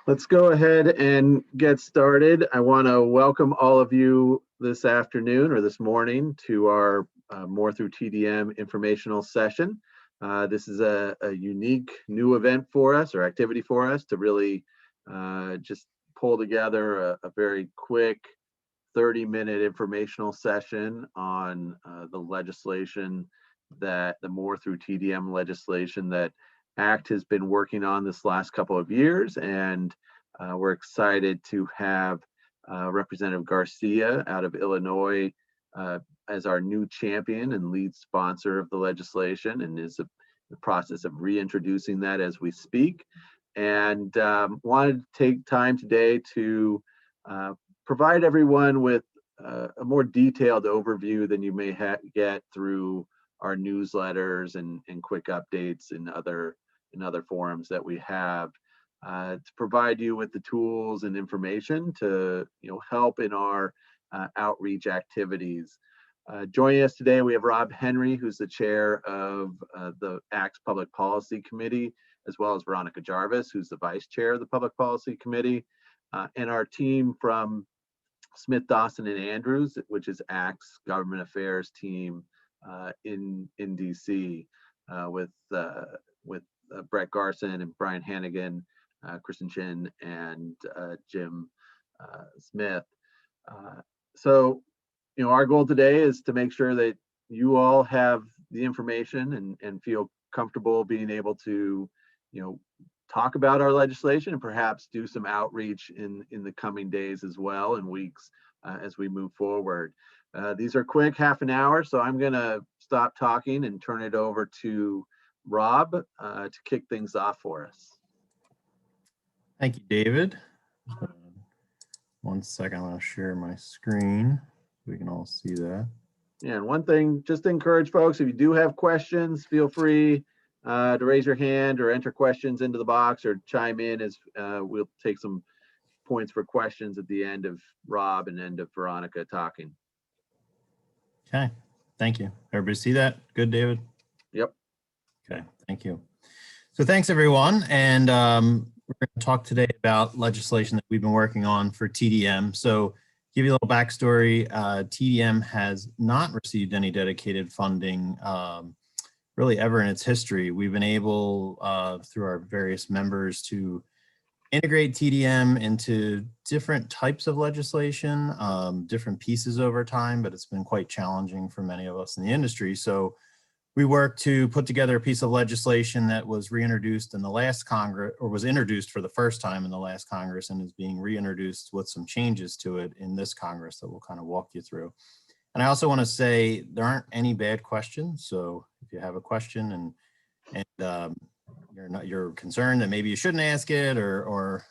Let's go ahead and get started. I want to welcome all of you this afternoon or this morning to our More Through TDM informational session. This is a unique new event for us or activity for us to really just pull together a very quick 30-minute informational session on the legislation that the More Through TDM legislation that ACT has been working on this last couple of years, and we're excited to have Representative Garcia out of Illinois as our new champion and lead sponsor of the legislation, and is in the process of reintroducing that as we speak. And wanted to take time today to provide everyone with a more detailed overview than you may get through our newsletters and quick updates in other forums that we have, to provide you with the tools and information to help in our outreach activities. Joining us today, we have Rob Henry, who's the chair of the ACT's Public Policy Committee, as well as Veronica Jarvis, who's the vice chair of the Public Policy Committee, and our team from Smith, Dawson, and Andrews, which is ACT's government affairs team in DC, with Brett Garson and Brian Hannigan, Kristen Chin, and Jim Smith. So, our goal today is to make sure that you all have the information and feel comfortable being able to, talk about our legislation and perhaps do some outreach in the coming days as well and weeks as we move forward. These are quick, half an hour, so I'm going to stop talking and turn it over to Rob to kick things off for us. Thank you, David. One second, I'm going to share my screen so we can all see that. Yeah, and one thing, just to encourage folks, if you do have questions, feel free to raise your hand or enter questions into the box or chime in as we'll take some points for questions at the end of Rob and end of Veronica talking. Okay, thank you. Everybody see that? Good, David? Yep. Okay, thank you. So thanks, everyone. And we're going to talk today about legislation that we've been working on for TDM. So give you a little backstory. TDM has not received any dedicated funding really ever in its history. We've been able, through our various members, to integrate TDM into different types of legislation, different pieces over time, but it's been quite challenging for many of us in the industry. So we worked to put together a piece of legislation that was reintroduced in the last Congress, or was introduced for the first time in the last Congress, and is being reintroduced with some changes to it in this Congress that we'll kind of walk you through. And I also want to say there aren't any bad questions. So if you have a question and you're concerned that maybe you shouldn't ask it, or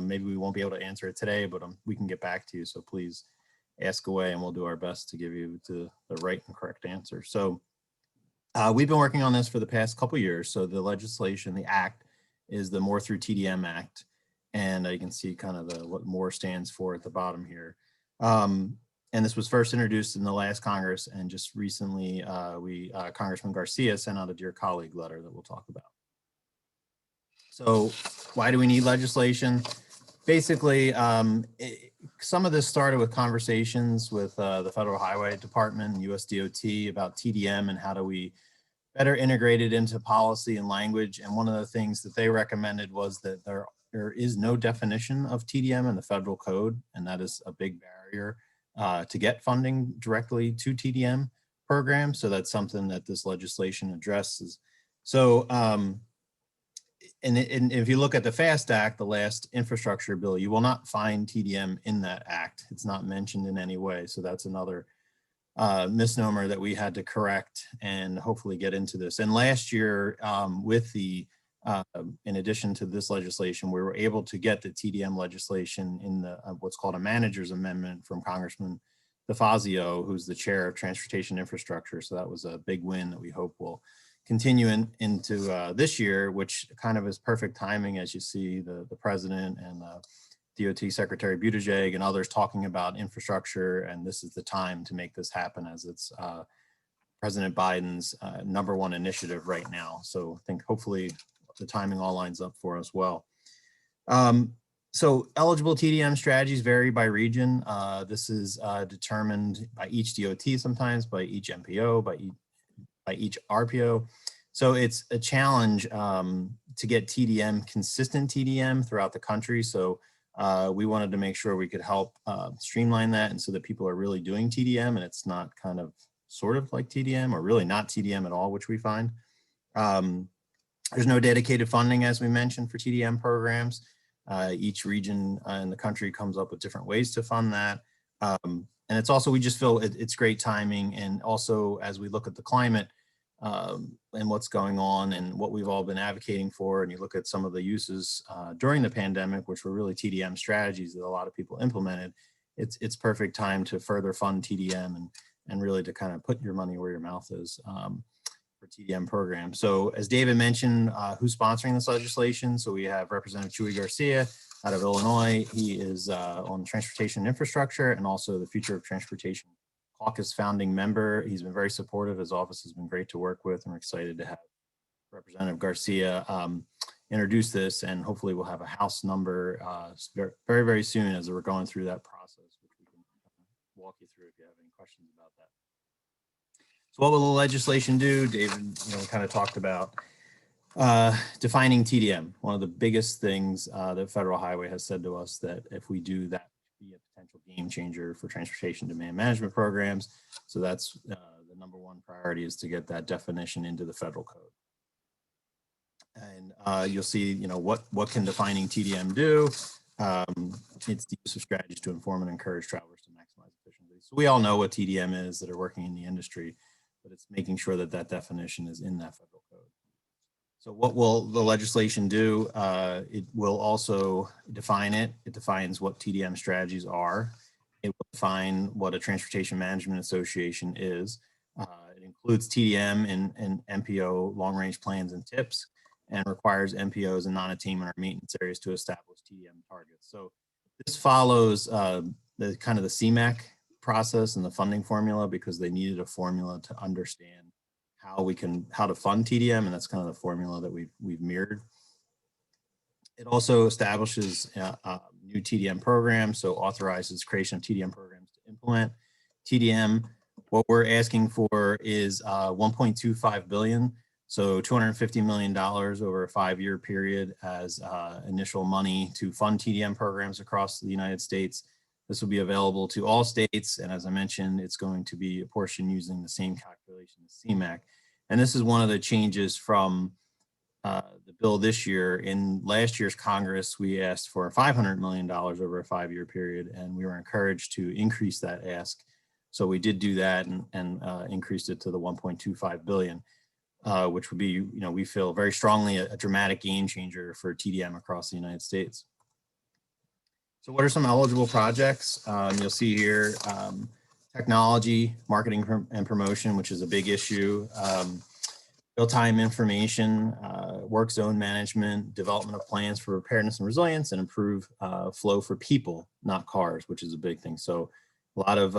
maybe we won't be able to answer it today, but we can get back to you. So please ask away and we'll do our best to give you the right and correct answer. So we've been working on this for the past couple of years. So the legislation, the act, is the More Through TDM Act. And you can see kind of what MORE stands for at the bottom here. And this was first introduced in the last Congress, and just recently Congressman Garcia sent out a Dear Colleague letter that we'll talk about. So why do we need legislation? Basically, some of this started with conversations with the Federal Highway Department and USDOT about TDM and how do we better integrate it into policy and language. And one of the things that they recommended was that there is no definition of TDM in the federal code, and that is a big barrier to get funding directly to TDM programs. So that's something that this legislation addresses. So, and if you look at the FAST Act, the last infrastructure bill, you will not find TDM in that act. It's not mentioned in any way. So that's another misnomer that we had to correct and hopefully get into this. And last year, with the in addition to this legislation, we were able to get the TDM legislation in the what's called a manager's amendment from Congressman DeFazio, who's the chair of Transportation Infrastructure. So that was a big win that we hope will continue into this year, which kind of is perfect timing as you see the president and DOT Secretary Buttigieg and others talking about infrastructure, and this is the time to make this happen as it's President Biden's #1 initiative right now. So I think hopefully the timing all lines up for us well. So eligible TDM strategies vary by region. This is determined by each DOT sometimes, by each MPO, by each RPO. So it's a challenge to get TDM, consistent TDM throughout the country. So we wanted to make sure we could help streamline that, and so that people are really doing TDM and it's not kind of sort of like TDM or really not TDM at all, which we find. There's no dedicated funding, as we mentioned, for TDM programs. Each region in the country comes up with different ways to fund that. And it's also, we just feel it's great timing. And also, as we look at the climate and what's going on and what we've all been advocating for, and you look at some of the uses during the pandemic, which were really TDM strategies that a lot of people implemented, it's perfect time to further fund TDM and really to kind of put your money where your mouth is. For TDM program. So as David mentioned, who's sponsoring this legislation? So we have Representative Chuy Garcia out of Illinois. He is on transportation infrastructure and also the Future of Transportation Caucus founding member. He's been very supportive. His office has been great to work with, and we're excited to have Representative Garcia introduce this, and hopefully we'll have a House number very, very soon as we're going through that process, which we can walk you through if you have any questions about that. So what will the legislation do? David, kind of talked about defining TDM. One of the biggest things that Federal Highway has said to us that if we do that, be a potential game changer for transportation demand management programs. So that's the number one priority, is to get that definition into the federal code. And you'll see, what can defining TDM do? It's the use of strategies to inform and encourage travelers to maximize efficiency. So we all know what TDM is that are working in the industry, but it's making sure that that definition is in that federal code. So what will the legislation do? It will also define it. It defines what TDM strategies are. It will define what a transportation management association is. It includes TDM and MPO long-range plans and tips, and requires MPOs and non-attainment or maintenance areas to establish TDM targets. So this follows the kind of the CMAQ process and the funding formula, because they needed a formula to understand how to fund TDM, and that's kind of the formula that we've mirrored. It also establishes new TDM programs, so authorizes creation of TDM programs to implement TDM. What we're asking for is $1.25 billion, so $250 million over a 5-year period as initial money to fund TDM programs across the United States. This will be available to all states, and as I mentioned, it's going to be apportioned using the same calculation as CMAQ. And this is one of the changes from the bill this year. In last year's Congress, we asked for $500 million over a 5-year period, and we were encouraged to increase that ask. So we did do that and increased it to the $1.25 billion, which would be, we feel very strongly a dramatic game changer for TDM across the United States. So what are some eligible projects? You'll see here technology, marketing and promotion, which is a big issue, real-time information, work zone management, development of plans for preparedness and resilience, and improve flow for people, not cars, which is a big thing. So a lot of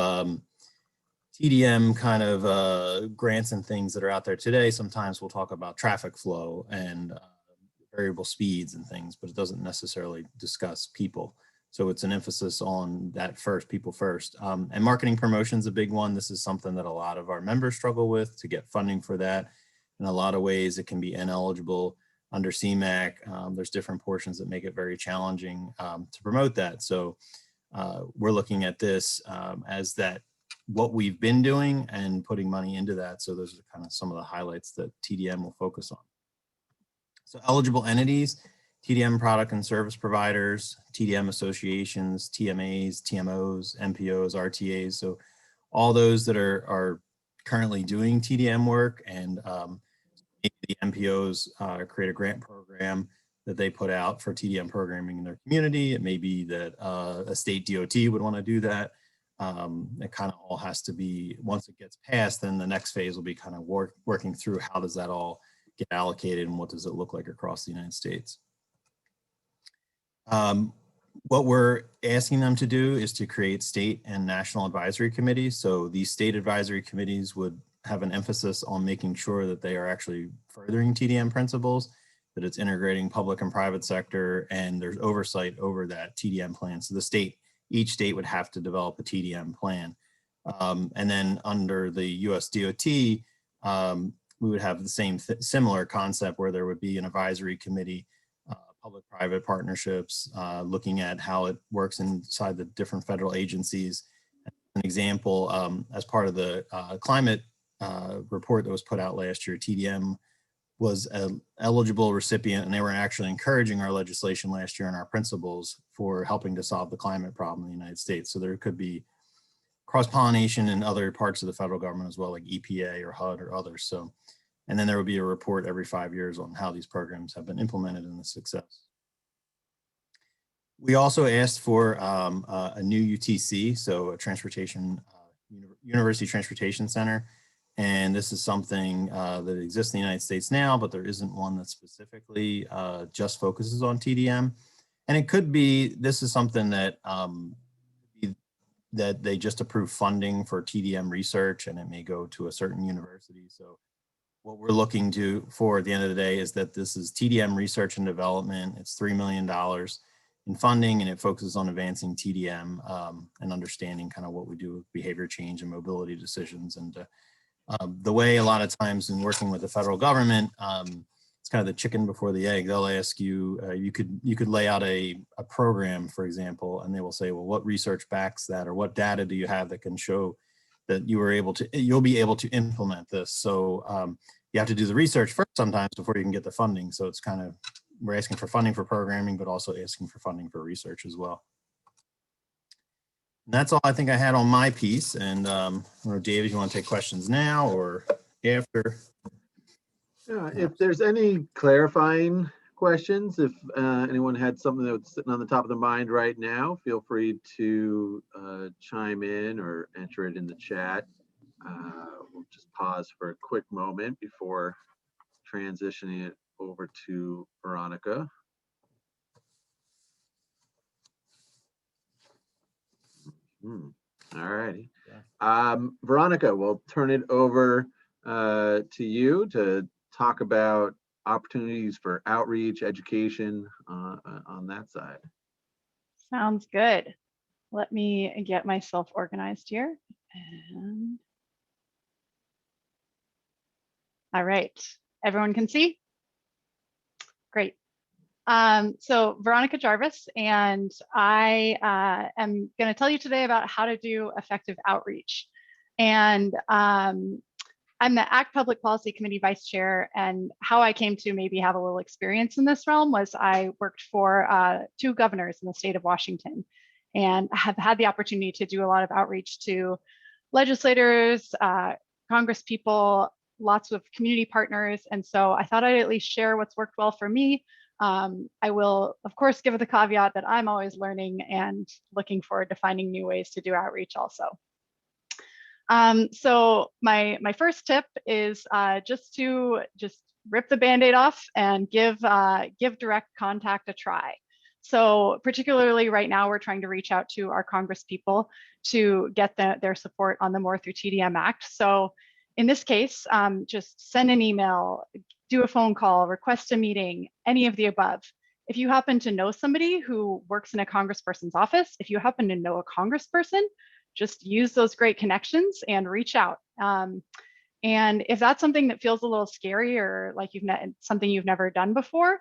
TDM kind of grants and things that are out there today. Sometimes we'll talk about traffic flow and variable speeds and things, but it doesn't necessarily discuss people. So it's an emphasis on that first, people first. And marketing promotion is a big one. This is something that a lot of our members struggle with to get funding for that. In a lot of ways, it can be ineligible under CMAQ. There's different portions that make it very challenging to promote that. So we're looking at this as that what we've been doing and putting money into that. So those are kind of some of the highlights that TDM will focus on. So eligible entities, TDM product and service providers, TDM associations, TMAs, TMOs, MPOs, RTAs. So all those that are currently doing TDM work, and maybe the MPOs create a grant program that they put out for TDM programming in their community. It may be that a state DOT would want to do that. It kind of all has to be, once it gets passed, then the next phase will be kind of working through how does that all get allocated and what does it look like across the United States. What we're asking them to do is to create state and national advisory committees. So these state advisory committees would have an emphasis on making sure that they are actually furthering TDM principles. that it's integrating public and private sector, and there's oversight over that TDM plan. So each state would have to develop a TDM plan. And then under the US DOT, we would have the similar concept where there would be an advisory committee, public-private partnerships, looking at how it works inside the different federal agencies. An example, as part of the climate report that was put out last year, TDM was an eligible recipient, and they were actually encouraging our legislation last year and our principles for helping to solve the climate problem in the United States. So there could be cross-pollination in other parts of the federal government as well, like EPA or HUD or others. So, and then there would be a report every 5 years on how these programs have been implemented and the success. We also asked for a new UTC, so a transportation, University Transportation Center. And this is something that exists in the United States now, but there isn't one that specifically just focuses on TDM. And it could be, this is something that that they just approve funding for TDM research, and it may go to a certain university. So what we're looking for at the end of the day is that this is TDM research and development. It's $3 million in funding, and it focuses on advancing TDM and understanding kind of what we do with behavior change and mobility decisions. And the way a lot of times in working with the federal government, it's kind of the chicken before the egg. They'll ask you, you could lay out a program, for example, and they will say, well, what research backs that, or what data do you have that can show that you'll be able to implement this? So you have to do the research first sometimes before you can get the funding. So it's kind of, we're asking for funding for programming, but also asking for funding for research as well. And that's all I think I had on my piece. And I don't know, Dave, if you want to take questions now or after. Yeah, if there's any clarifying questions, if anyone had something that was sitting on the top of the mind right now, feel free to chime in or enter it in the chat. We'll just pause for a quick moment before transitioning it over to Veronica. All righty. Veronica, we'll turn it over to you to talk about opportunities for outreach, education on that side. Sounds good. Let me get myself organized here. And all right, everyone can see? Great. So Veronica Jarvis, and I am going to tell you today about how to do effective outreach. And I'm the ACT Public Policy Committee Vice Chair, and how I came to maybe have a little experience in this realm was I worked for 2 governors in the state of Washington, and have had the opportunity to do a lot of outreach to legislators, Congress people, lots of community partners. And so I thought I'd at least share what's worked well for me. I will, of course, give the caveat that I'm always learning and looking forward to finding new ways to do outreach also. So my first tip is just rip the Band-Aid off and give direct contact a try. So particularly right now, we're trying to reach out to our Congress people to get their support on the More Through TDM Act. So in this case, just send an email, do a phone call, request a meeting, any of the above. If you happen to know somebody who works in a congressperson's office, if you happen to know a congressperson, just use those great connections and reach out. And if that's something that feels a little scary or like something you've never done before,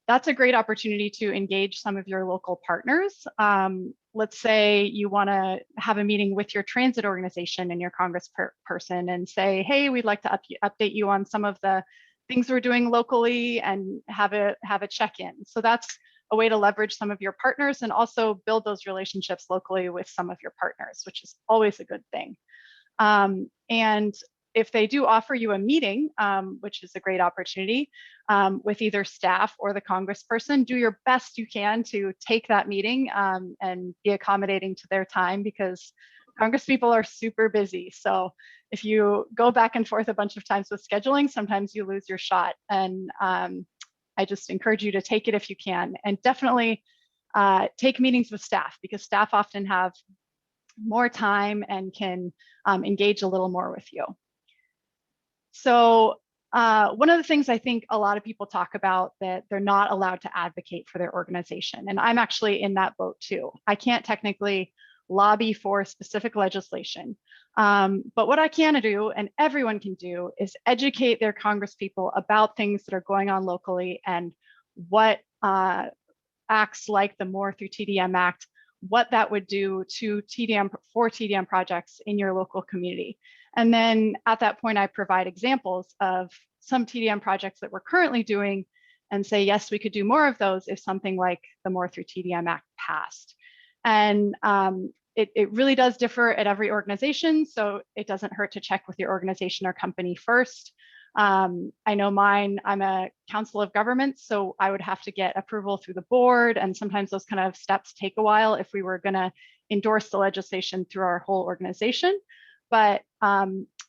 that's a great opportunity to engage some of your local partners. Let's say you want to have a meeting with your transit organization and your congressperson and say, hey, we'd like to update you on some of the things we're doing locally and have a check-in. So that's a way to leverage some of your partners and also build those relationships locally with some of your partners, which is always a good thing. And if they do offer you a meeting, which is a great opportunity, with either staff or the congressperson, do your best you can to take that meeting and be accommodating to their time, because congresspeople are super busy. So if you go back and forth a bunch of times with scheduling, sometimes you lose your shot. And I just encourage you to take it if you can, and definitely take meetings with staff, because staff often have more time and can engage a little more with you. So one of the things I think a lot of people talk about that they're not allowed to advocate for their organization. And I'm actually in that boat too. I can't technically lobby for specific legislation. But what I can do, and everyone can do, is educate their congresspeople about things that are going on locally and what acts like the More Through TDM Act, what that would do to TDM projects in your local community. And then at that point, I provide examples of some TDM projects that we're currently doing and say, yes, we could do more of those if something like the More Through TDM Act passed. And it really does differ at every organization, so it doesn't hurt to check with your organization or company first. I know mine, I'm a council of governments, so I would have to get approval through the board, and sometimes those kind of steps take a while if we were going to endorse the legislation through our whole organization. But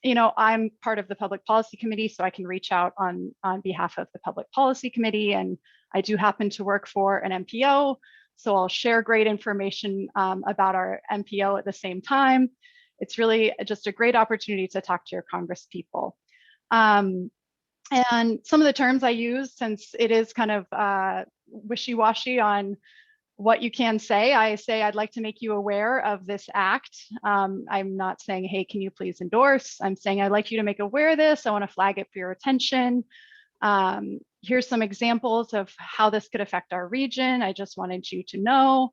you know, I'm part of the public policy committee, so I can reach out on behalf of the public policy committee, and I do happen to work for an MPO, so I'll share great information about our MPO at the same time. It's really just a great opportunity to talk to your congresspeople. And some of the terms I use, since it is kind of wishy-washy on what you can say, I say I'd like to make you aware of this act. I'm not saying, hey, can you please endorse? I'm saying I'd like you to make aware of this. I want to flag it for your attention. Here's some examples of how this could affect our region. I just wanted you to know.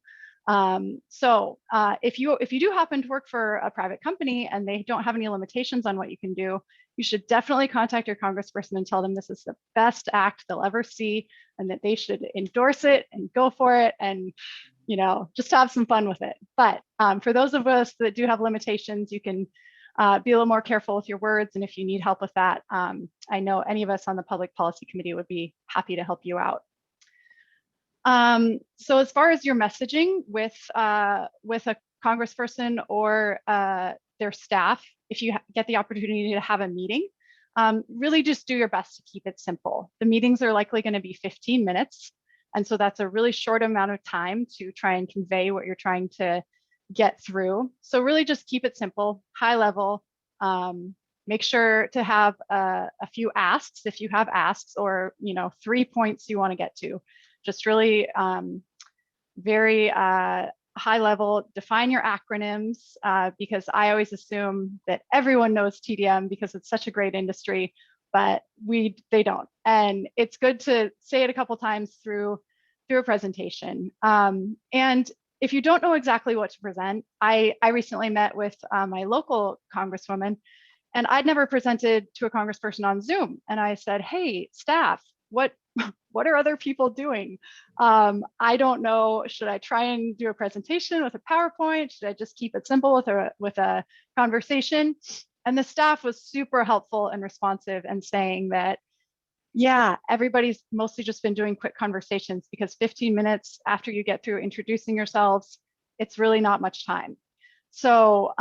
If you do happen to work for a private company and they don't have any limitations on what you can do, you should definitely contact your congressperson and tell them this is the best act they'll ever see and that they should endorse it and go for it and, you know, just have some fun with it. But for those of us that do have limitations, you can be a little more careful with your words. And if you need help with that, I know any of us on the public policy committee would be happy to help you out. So as far as your messaging with a congressperson or their staff, if you get the opportunity to have a meeting, really just do your best to keep it simple. The meetings are likely going to be 15 minutes. And so that's a really short amount of time to try and convey what you're trying to get through. So really just keep it simple, high level. Make sure to have a few asks if you have asks, or 3 points you want to get to. Just really very high level, define your acronyms, because I always assume that everyone knows TDM because it's such a great industry, but they don't. And it's good to say it a couple times through a presentation. And if you don't know exactly what to present, I recently met with my local congresswoman, and I'd never presented to a congressperson on Zoom. And I said, hey, staff, what are other people doing? I don't know, should I try and do a presentation with a PowerPoint? Should I just keep it simple with a conversation? And the staff was super helpful and responsive and saying that, yeah, everybody's mostly just been doing quick conversations because 15 minutes after you get through introducing yourselves, it's really not much time. So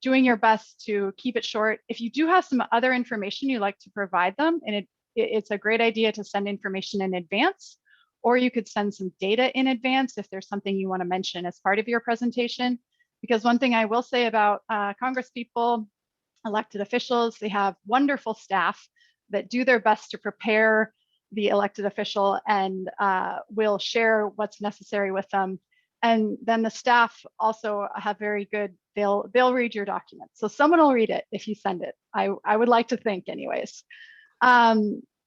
doing your best to keep it short. If you do have some other information you'd like to provide them, and it's a great idea to send information in advance, or you could send some data in advance if there's something you want to mention as part of your presentation. Because one thing I will say about congresspeople, elected officials, they have wonderful staff that do their best to prepare the elected official and will share what's necessary with them. And then the staff also have very good, they'll read your documents. So someone will read it if you send it. I would like to think anyways.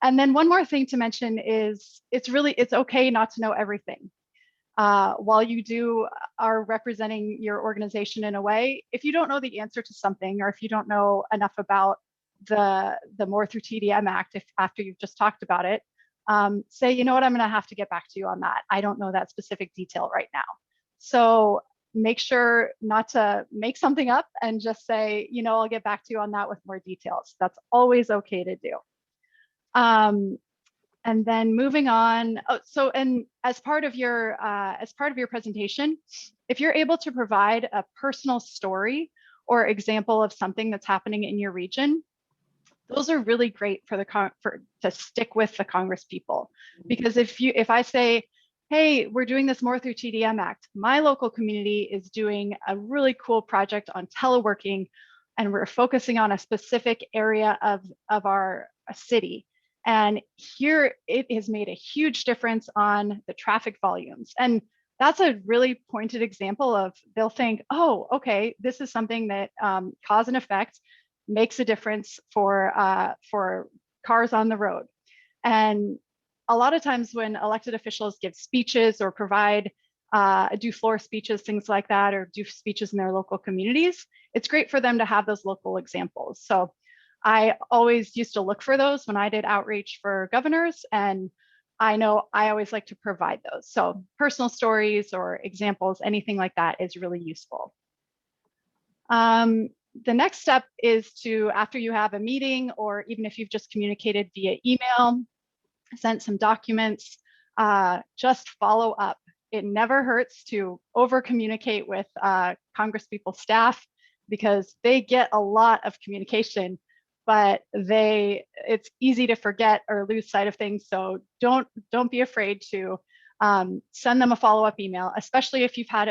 And then one more thing to mention is it's okay not to know everything. While you are representing your organization in a way, if you don't know the answer to something, or if you don't know enough about the More Through TDM Act, after you've just talked about it, say, you know what, I'm going to have to get back to you on that. I don't know that specific detail right now. So make sure not to make something up and just say, I'll get back to you on that with more details. That's always okay to do. And then moving on. And as part of your presentation, if you're able to provide a personal story or example of something that's happening in your region, those are really great to stick with the congresspeople. Because if I say, hey, we're doing this More Through TDM Act, my local community is doing a really cool project on teleworking, and we're focusing on a specific area of our a city. And here it has made a huge difference on the traffic volumes. And that's a really pointed example of they'll think, oh, okay, this is something that cause and effect makes a difference for cars on the road. And a lot of times when elected officials give speeches or provide do floor speeches, things like that, or do speeches in their local communities, it's great for them to have those local examples. So I always used to look for those when I did outreach for governors, and I know I always like to provide those. So personal stories or examples, anything like that is really useful. The next step is to, after you have a meeting, or even if you've just communicated via email, sent some documents, just follow up. It never hurts to over communicate with Congresspeople staff, because they get a lot of communication, but it's easy to forget or lose sight of things. So don't be afraid to send them a follow-up email, especially if you've had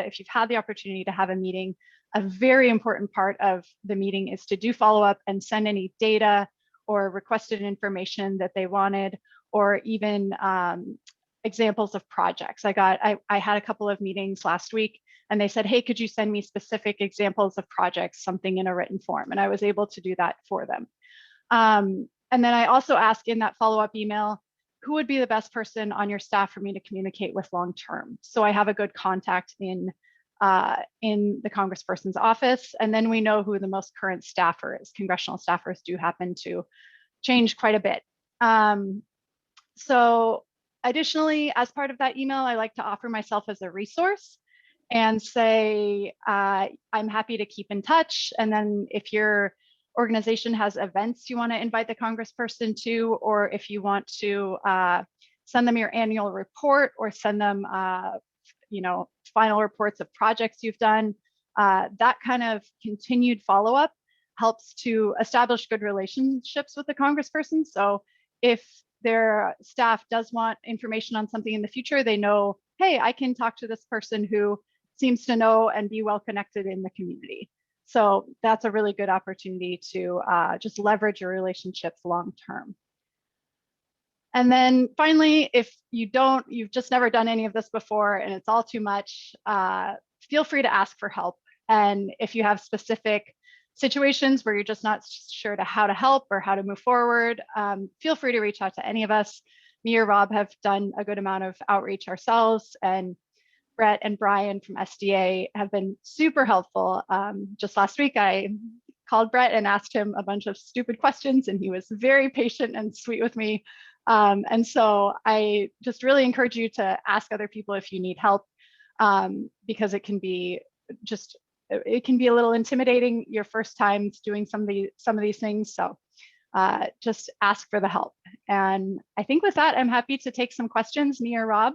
the opportunity to have a meeting. A very important part of the meeting is to do follow-up and send any data or requested information that they wanted, or even examples of projects. I had a couple of meetings last week, and they said, hey, could you send me specific examples of projects, something in a written form? And I was able to do that for them. And then I also asked in that follow-up email, who would be the best person on your staff for me to communicate with long-term? So I have a good contact in the congressperson's office, and then we know who the most current staffer is. Congressional staffers do happen to change quite a bit. So additionally, as part of that email, I like to offer myself as a resource and say, I'm happy to keep in touch. And then if your organization has events you want to invite the congressperson to, or if you want to send them your annual report, or send them final reports of projects you've done, that kind of continued follow-up helps to establish good relationships with the congressperson. So if their staff does want information on something in the future, they know, hey, I can talk to this person who seems to know and be well connected in the community. So that's a really good opportunity to just leverage your relationships long term. And then finally, if you've just never done any of this before and it's all too much, feel free to ask for help. And if you have specific situations where you're just not sure how to help or how to move forward, feel free to reach out to any of us. Me or Rob have done a good amount of outreach ourselves, and Brett and Brian from SDA have been super helpful. Just last week, I called Brett and asked him a bunch of stupid questions, and he was very patient and sweet with me. And so I just really encourage you to ask other people if you need help, because it can be a little intimidating your first times doing some of these things. So just ask for the help. And I think with that, I'm happy to take some questions, me or Rob.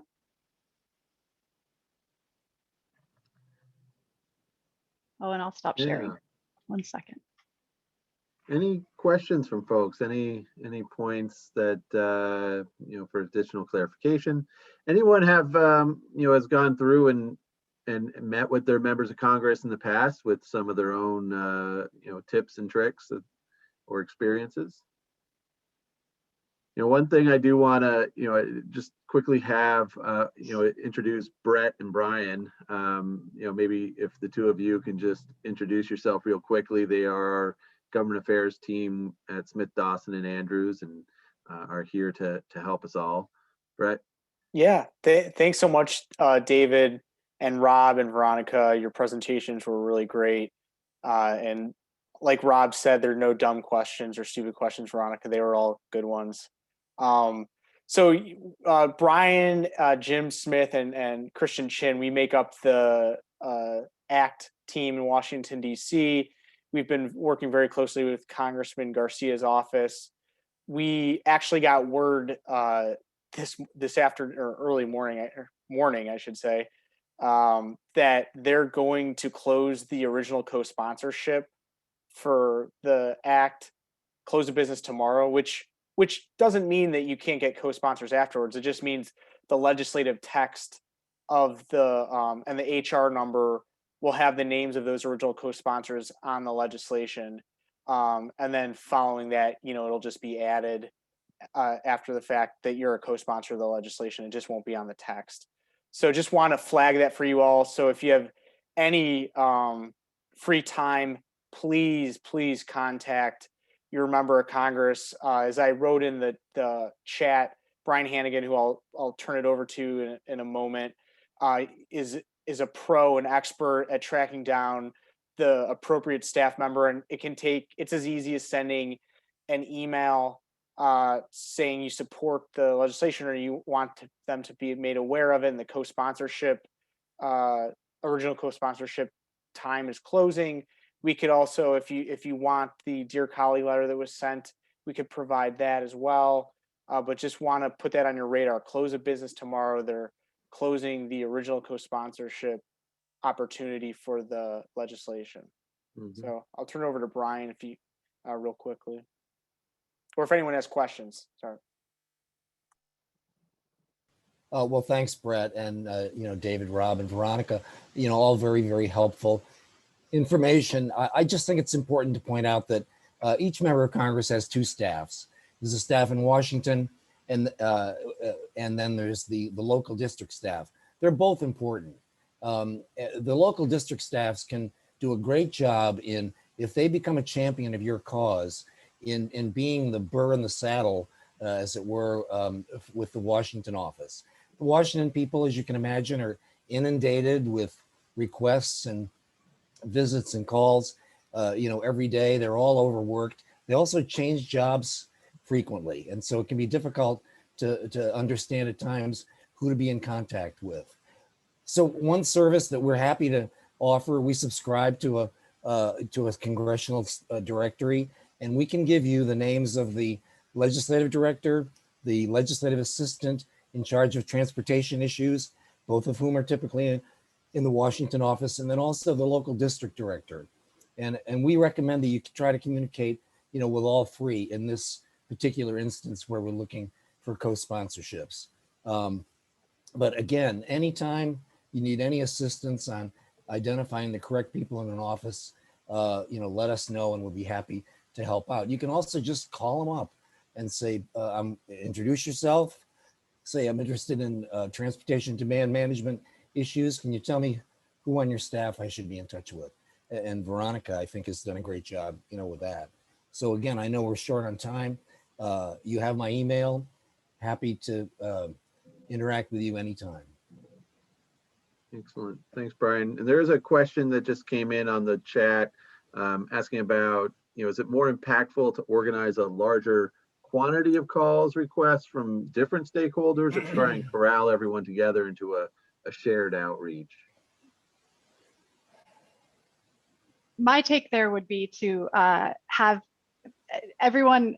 Oh, and I'll stop sharing. 1 second. Any questions from folks? Any points that for additional clarification? Anyone have has gone through and met with their members of Congress in the past with some of their own tips and tricks or experiences? One thing I do want to just quickly have introduce Brett and Brian. Maybe if the two of you can just introduce yourself real quickly. They are our government affairs team at Smith, Dawson, and Andrews, and are here to help us all. Brett? Yeah, thanks so much, David and Rob and Veronica. Your presentations were really great. And like Rob said, there are no dumb questions or stupid questions, Veronica. They were all good ones. So Brian, Jim Smith, and Christian Chin, we make up the ACT team in Washington, D.C. We've been working very closely with Congressman Garcia's office. We actually got word this afternoon, or early morning, I should say, that they're going to close the original co-sponsorship for the ACT, close the business tomorrow, which doesn't mean that you can't get co-sponsors afterwards. It just means the legislative text of the and the HR number will have the names of those original co-sponsors on the legislation. And then following that, it'll just be added after the fact that you're a co-sponsor of the legislation. It just won't be on the text. So just want to flag that for you all. So if you have any free time, please contact your member of Congress. As I wrote in the chat, Brian Hannigan, who I'll turn it over to in a moment, is a pro and expert at tracking down the appropriate staff member, and it's as easy as sending an email saying you support the legislation or you want them to be made aware of it, and the co-sponsorship, original co-sponsorship time is closing. We could also, if you want the Dear Colleague letter that was sent, we could provide that as well. But just want to put that on your radar. Close of business tomorrow. They're closing the original co-sponsorship opportunity for the legislation. So I'll turn it over to Brian if you real quickly, or if anyone has questions. Sorry. Well, thanks, Brett, and David, Rob, and Veronica. All very, very helpful information. I just think it's important to point out that each member of Congress has two staffs. There's a staff in Washington, and then there's the local district staff. They're both important. The local district staffs can do a great job if they become a champion of your cause, in being the burr in the saddle, as it were, with the Washington office. The Washington people, as you can imagine, are inundated with requests and visits and calls, every day. They're all overworked. They also change jobs frequently. And so it can be difficult to understand at times who to be in contact with. So one service that we're happy to offer, we subscribe to a congressional directory, and we can give you the names of the legislative director, the legislative assistant in charge of transportation issues, both of whom are typically in the Washington office, and then also the local district director. And we recommend that you try to communicate, with all three in this particular instance where we're looking for co-sponsorships. But again, anytime you need any assistance on identifying the correct people in an office, let us know and we'll be happy to help out. You can also just call them up and say, introduce yourself, say, I'm interested in transportation demand management issues. Can you tell me who on your staff I should be in touch with? And Veronica, I think, has done a great job, with that. So again, I know we're short on time. You have my email. Happy to interact with you anytime. Excellent. Thanks, Brian. And there's a question that just came in on the chat asking about, is it more impactful to organize a larger quantity of calls, requests from different stakeholders, or try and corral everyone together into a shared outreach? My take there would be to have everyone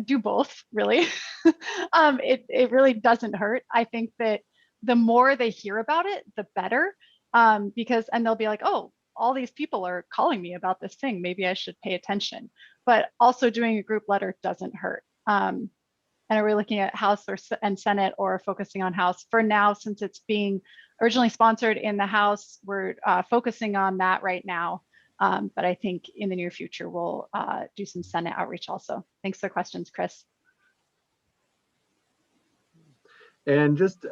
do both, really. It really doesn't hurt. I think that the more they hear about it, the better, and they'll be like, oh, all these people are calling me about this thing. Maybe I should pay attention. But also doing a group letter doesn't hurt. And are we looking at House and Senate, or focusing on House? For now, since it's being originally sponsored in the House, we're focusing on that right now. But I think in the near future, we'll do some Senate outreach also. Thanks for the questions, Chris. And just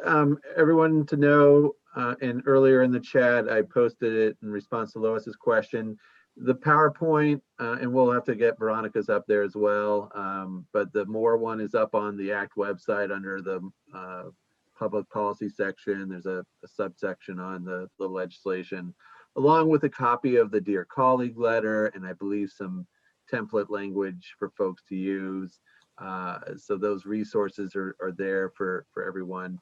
everyone to know, and earlier in the chat, I posted it in response to Lois's question, the PowerPoint, and we'll have to get Veronica's up there as well, but the more one is up on the ACT website under the public policy section. There's a subsection on the legislation, along with a copy of the Dear Colleague letter, and I believe some template language for folks to use. So those resources are there for everyone.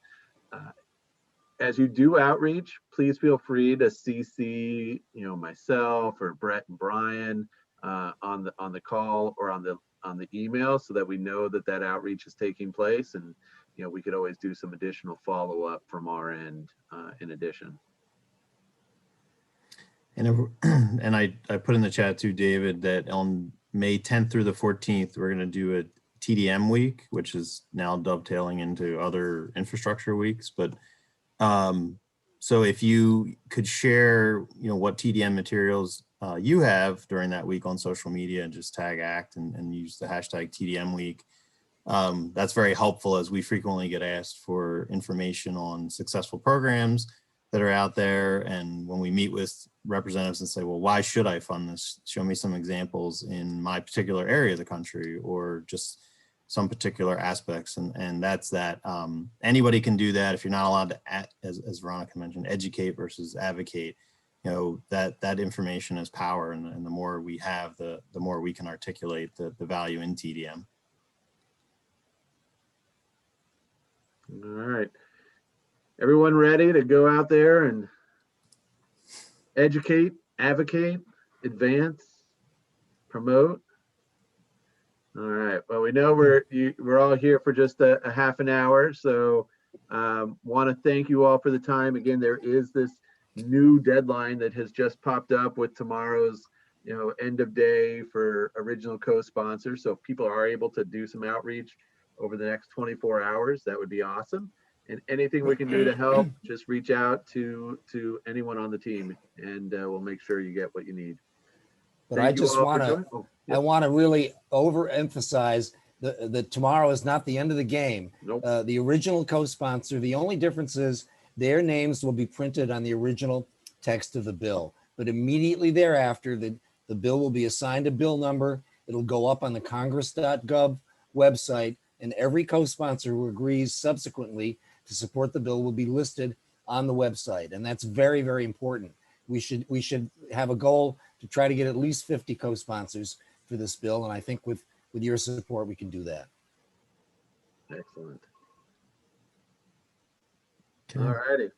As you do outreach, please feel free to CC, myself or Brett and Brian on the call or on the email, so that we know that outreach is taking place, and we could always do some additional follow-up from our end in addition. And I put in the chat too, David, that on May 10th through the 14th, we're going to do a TDM week, which is now dovetailing into other infrastructure weeks. But So if you could share, what TDM materials you have during that week on social media and just tag ACT and use the hashtag TDM week, that's very helpful as we frequently get asked for information on successful programs that are out there. And when we meet with representatives and say, well, why should I fund this? Show me some examples in my particular area of the country or just some particular aspects. And that's that. Anybody can do that if you're not allowed to, as Veronica mentioned, educate versus advocate. That information is power. And the more we have, the more we can articulate the value in TDM. All right. Everyone ready to go out there and educate, advocate, advance, promote? All right. Well, we know we're all here for just a half an hour. So want to thank you all for the time. Again, there is this new deadline that has just popped up with tomorrow's, end of day for original co-sponsors. So if people are able to do some outreach over the next 24 hours, that would be awesome. And anything we can do to help, just reach out to anyone on the team, and we'll make sure you get what you need. But I just want to, I want to really overemphasize that tomorrow is not the end of the game. Nope. The original co-sponsor, the only difference is their names will be printed on the original text of the bill. But immediately thereafter, the bill will be assigned a bill number. It'll go up on the congress.gov website, and every co-sponsor who agrees subsequently to support the bill will be listed on the website. And that's very, very important. We should have a goal to try to get at least 50 co-sponsors for this bill. And I think with your support, we can do that. Excellent. Okay. All righty.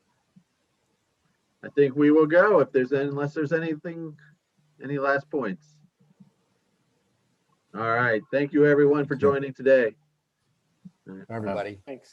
I think we will go unless there's anything, any last points. All right. Thank you everyone for joining today. Everybody. Thanks.